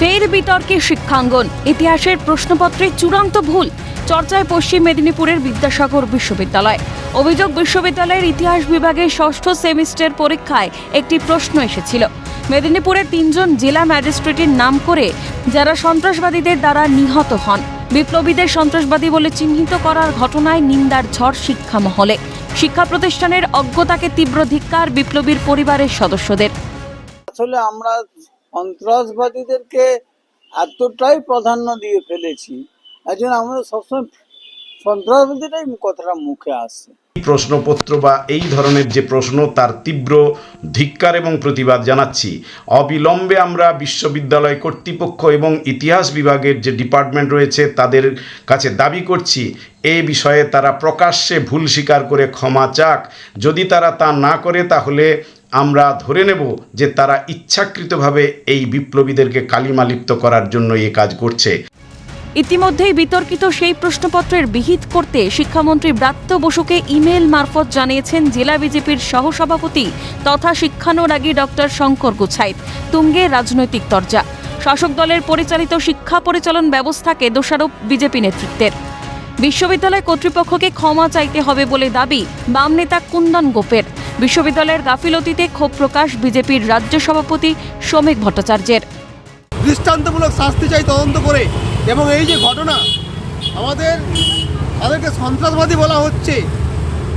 ফের বিতর্কে শিক্ষাঙ্গন, ইতিহাসের প্রশ্নপত্রে চূড়ান্ত ভুল। চর্চায় পশ্চিম মেদিনীপুরের বিদ্যাসাগর বিশ্ববিদ্যালয়। অভিযোগ, বিশ্ববিদ্যালয়ের ইতিহাস বিভাগের ষষ্ঠ সেমিস্টার পরীক্ষায় একটি প্রশ্ন এসেছিল। মেদিনীপুরের 3 জন জেলা ম্যাজিস্ট্রেটের নাম করে, যারা সন্ত্রাসবাদীদের দ্বারা নিহত হন। বিপ্লবীদের সন্ত্রাসবাদী বলে চিহ্নিত করার ঘটনায় নিন্দার ঝড় শিক্ষা মহলে। শিক্ষা প্রতিষ্ঠানের অজ্ঞতাকে তীব্র ধিক্কার বিপ্লবীর পরিবারের সদস্যদের। আসলে আমরা সন্ত্রাসবাদীদেরকে এতটাই প্রাধান্য দিয়ে ফেলেছি, একজন আমরা সবসময় সন্ত্রাসবাদীরাই কথাটা মুখে আসছে। প্রশ্নপত্র বা এই ধরনের যে প্রশ্ন, তার তীব্র ধিক্কার এবং প্রতিবাদ জানাচ্ছি। অবিলম্বে আমরা বিশ্ববিদ্যালয় কর্তৃপক্ষ এবং ইতিহাস বিভাগের যে ডিপার্টমেন্ট রয়েছে তাদের কাছে দাবি করছি, এই বিষয়ে তারা প্রকাশ্যে ভুল স্বীকার করে ক্ষমা চাক। যদি তারা তা না করে, তাহলে আমরা ধরে নেব যে তারা ইচ্ছাকৃতভাবে এই বিপ্লবীদেরকে কালিমালিপ্ত করার জন্য এই কাজ করছে। ইতিমধ্যেই বিতর্কিত সেই প্রশ্নপত্রের বিহিত করতে শিক্ষামন্ত্রী ব্রাত্য বসুকে ইমেল মারফত জানিয়েছেন জেলা বিজেপির সহসভাপতি তথা শিক্ষানুরাগী ডক্টর শঙ্কর গুছাইত। তুঙ্গে রাজনৈতিক তরজা। শাসক দলের পরিচালিত শিক্ষা পরিচালন ব্যবস্থাকে দোষারোপ বিজেপি নেতৃত্বের। বিশ্ববিদ্যালয় কর্তৃপক্ষকে ক্ষমা চাইতে হবে বলে দাবি বাম নেতা কুন্দন গোপের। বিশ্ববিদ্যালয়ের গাফিলতিতে ক্ষোভ প্রকাশ বিজেপির রাজ্য সভাপতি শ্রমিক ভট্টাচার্যের। দৃষ্টান্তমূলক শাস্তি চাই, তদন্ত করে। এবং এই যে ঘটনা, তাদেরকে সন্ত্রাসবাদী বলা হচ্ছে,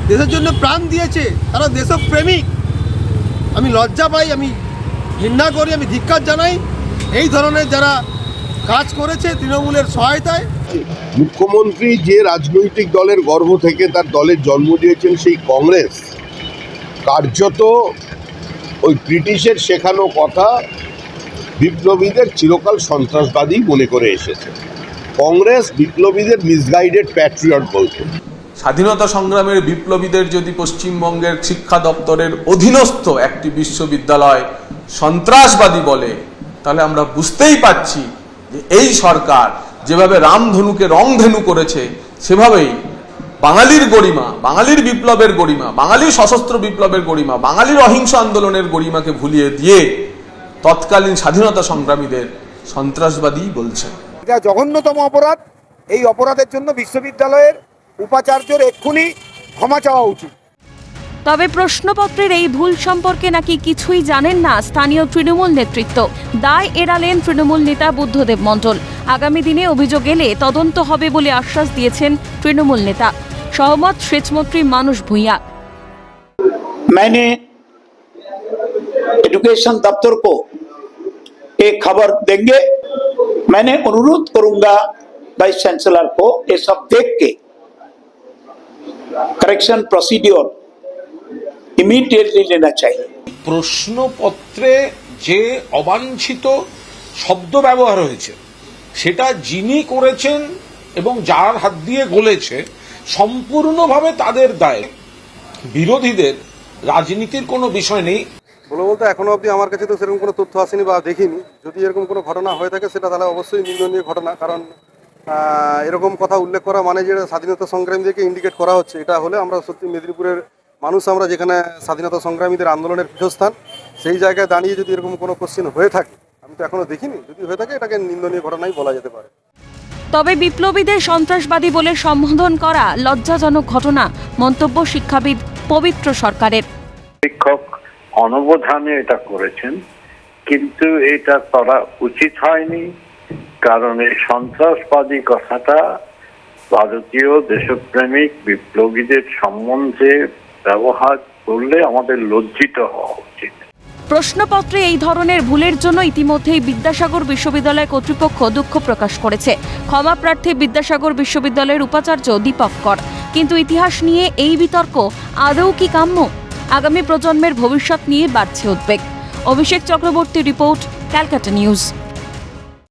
দেশের জন্য প্রাণ দিয়েছে, তারা দেশপ্রেমিক। আমি লজ্জা পাই, আমি ঘৃণা করি, আমি ধিক্কার জানাই এই ধরনের যারা কাজ করেছে তৃণমূলের সহায়তায়। মুখ্যমন্ত্রী যে রাজনৈতিক দলের গর্ভ থেকে তার দলের জন্ম দিয়েছেন, সেই কংগ্রেস কার্যত ওই ব্রিটিশের শেখানো কথা বিপ্লবীদের চিরকাল সন্ত্রাসবাদী মনে করে এসেছে। কংগ্রেস বিপ্লবীদের মিসগাইডেড প্যাট্রিয়ট বলতো। স্বাধীনতা সংগ্রামের বিপ্লবীদের যদি পশ্চিমবঙ্গের শিক্ষা দপ্তরের অধীনস্থ একটি বিশ্ববিদ্যালয় সন্ত্রাসবাদী বলে, তাহলে আমরা বুঝতেই পারছি যে এই সরকার যেভাবে রামধনুকে রংধনু করেছে, সেভাবেই বাঙালির গরিমা, বাঙালির বিপ্লবের গরিমা, বাঙালির সশস্ত্র বিপ্লবের গরিমা, বাঙালির অহিংস আন্দোলনের গরিমাকে ভুলিয়ে দিয়ে তৎকালীন স্বাধীনতা সংগ্রামীদের সন্ত্রাসবাদী বলছে। এটা জঘন্যতম অপরাধ। এই অপরাধের জন্য বিশ্ববিদ্যালয়ের উপাচার্যের এক্ষুনি ক্ষমা চাওয়া উচিত। তবে প্রশ্নপত্রের এই ভুল সম্পর্কে নাকি কিছুই জানেন না স্থানীয় তৃণমূল নেতৃত্ব। দায় এড়ালেন তৃণমূল নেতা বুদ্ধদেব মণ্ডল। আগামী দিনে অভিযোগ এলে তদন্ত হবে বলে আশ্বাস দিয়েছেন তৃণমূল নেতা। সহমত সেচমন্ত্রী মানস ভূঁইয়া। मैंने एजुकेशन दफ्तर को एक खबर देंगे। मैंने अनुरोध करूंगा वाइस चांसलर को ये सब देख के करेक्शन प्रोसीड्योर इमीडिएटली लेना चाहिए। প্রশ্নপত্রে যে অবাঞ্ছিত শব্দ ব্যবহার হয়েছে, সেটা যিনি করেছেন এবং যার হাত দিয়ে গলেছে, সম্পূর্ণভাবে তাদের দায়। বিরোধীদের রাজনীতির কোনো বিষয় নেই বলতে এখনো অবধি আমার কাছে তো সেরকম কোনো তথ্য আসেনি বা দেখিনি। যদি এরকম কোনো ঘটনা হয়ে থাকে, সেটা তাহলে অবশ্যই নিন্দনীয় ঘটনা। কারণ এরকম কথা উল্লেখ করা মানে যে স্বাধীনতা সংগ্রামীদেরকে ইন্ডিকেট করা হচ্ছে, এটা হলে আমরা সত্যি মেদিনীপুরের মানুষ, আমরা যেখানে স্বাধীনতা সংগ্রামীদের আন্দোলনের পীঠস্থান, সেই জায়গায় দাঁড়িয়ে যদি এরকম কোনো কোশ্চেন হয়ে থাকে, আমি তো এখনো দেখিনি, যদি হয়ে থাকে এটাকে নিন্দনীয় ঘটনাই বলা যেতে পারে। তবে বিপ্লবীদের সন্ত্রাসবাদী বলে সম্বোধন করা লজ্জাজনক ঘটনা, মন্তব্য শিক্ষাবিদ পবিত্র সরকারের। শিক্ষক অনবধানে এটা করেছেন, কিন্তু এটা করা উচিত হয়নি। কারণ এই সন্ত্রাসবাদী কথাটা ভারতীয় দেশপ্রেমিক বিপ্লবীদের সম্বন্ধে ব্যবহার করলে আমাদের লজ্জিত হওয়া উচিত। প্রশ্নপত্রে এই ধরনের ভুলের জন্য ইতিমধ্যেই বিদ্যাসাগর বিশ্ববিদ্যালয় কর্তৃপক্ষ দুঃখ প্রকাশ করেছে। ক্ষমা প্রার্থী বিদ্যাসাগর বিশ্ববিদ্যালয়ের উপাচার্য দীপক কর। কিন্তু ইতিহাস নিয়ে এই বিতর্ক আদৌ কি কাম্য? আগামী প্রজন্মের ভবিষ্যৎ নিয়ে বাড়ছে উদ্বেগ। অভিষেক চক্রবর্তী রিপোর্ট, ক্যালকাটা নিউজ।